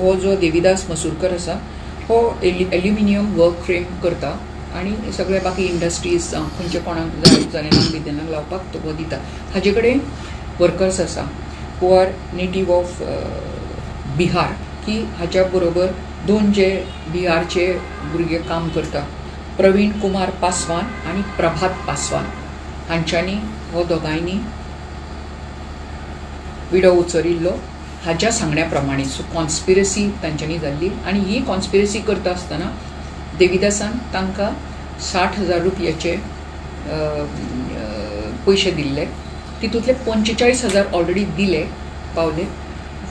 हो जो देविदास मसूरकर आसा हो एल्युमिनियम वर्क फ्रेम करता आणि सगळे बाकी इंडस्ट्रीज खंयचे कोणाक जाय जनेलांक बिदेनाक लावपाक तो दिता. हाजे कडेन वर्कर्स आसा who are native of Bihar, की हाच्या बरोबर 2 जे बिहारचे भुरगे काम करता, प्रवीण कुमार पासवान आणि प्रभात पासवान हांच्यांनी हो दोगांयनी विडो उचलिल्लो हाच्या सांगण्या प्रमाणे. सो कॉन्स्पिरसी तांच्यांनी जाल्ली आणि ही कॉन्स्पिरसी करता आसतना देविदासान तांकां 60,000 रुपयाचे पयशे दिल्ले, तितूंतले 45,000 ऑलरेडी दिले पावले.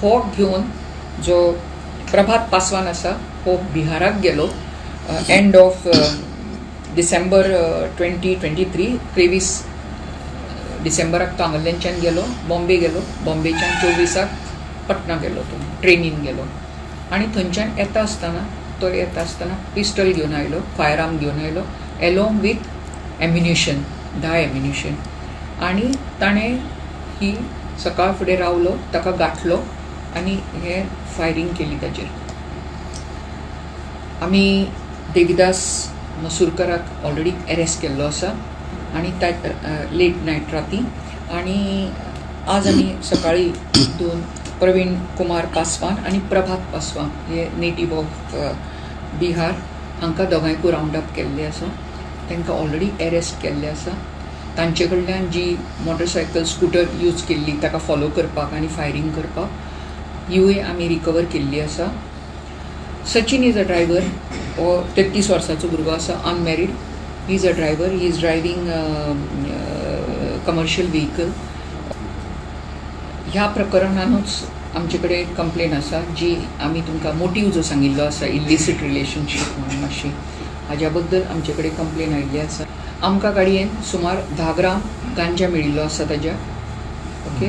हो घेवन जो प्रभात पासवान आसा हो बिहाराक गेलो एंड ऑफ डिसेंबर 2023. 23 डिसेंबराक तो हांगाच्यान गेलो, बॉम्बे गेलो, बॉम्बेच्यान 24 पटना गेलो, तो ट्रेनीन गेलो आणि थंयच्यान येता आसतना पिस्टल घेवन आयलो, फायर आर्म घेवन आयलो एलोंग वीथ एम्युनिशन, 10 एम्युनिशन. आणि ताणें ही सकाळ फुडें रावलो, ताका गाठलो आणि हे फायरींग केली ताचेर. आमी देविदास मसूरकराक ऑलरेडी अरेस्ट केल्लो आसा आणि लेट नायट राती. आणि आज आमी सकाळी 2 प्रवीण कुमार पासवान आणि प्रभात पासवान हे नेटीव ऑफ बिहार हांकां दोगांयकूय रावंड अप केल्ले आसा. तांकां ऑलरेडी अरेस्ट केल्ले आसा. तांचे कडल्यान जी मोटरसायकल स्कूटर यूज केल्ली ताका फॉलो करपाक आनी फायरींग करपाक हिवूय आमी रिकवर केल्ली आसा. सचिन इज अ ड्रायव्हर, हो 33 वर्सांचो भुरगो आसा, unmarried. He is a driver, he is driving commercial vehicle. ह्या प्रकरणानूच आमचे कडेन कंप्लेन आसा जी आमी तुमकां मोटीव जो सांगिल्लो आसा इल्लिसीट रिलेशनशीप म्हणून मातशी, हाज्या बद्दल आमचे कडेन कंप्लेन आयिल्ली आसा. आमकां गाडयेन सुमार 10 ग्राम गांजा मेळिल्लो आसा ताज्या. ओके,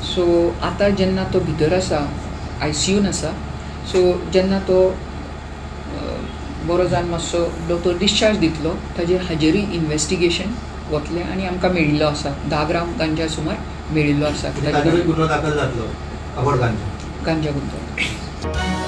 सो आतां जेन्ना तो भितर आसा, ICUन आसा, सो जेन्ना तो बरो जावन मातसो दोतोर डिस्चार्ज दितलो हाजेरूय इन्वेस्टिगेशन वतलें आणि आमकां मेळिल्लो आसा 10 ग्राम गांजा सुमार मेळिल्लो आसा. गुन्हो दाखल जातलो गांजा गुन्हो.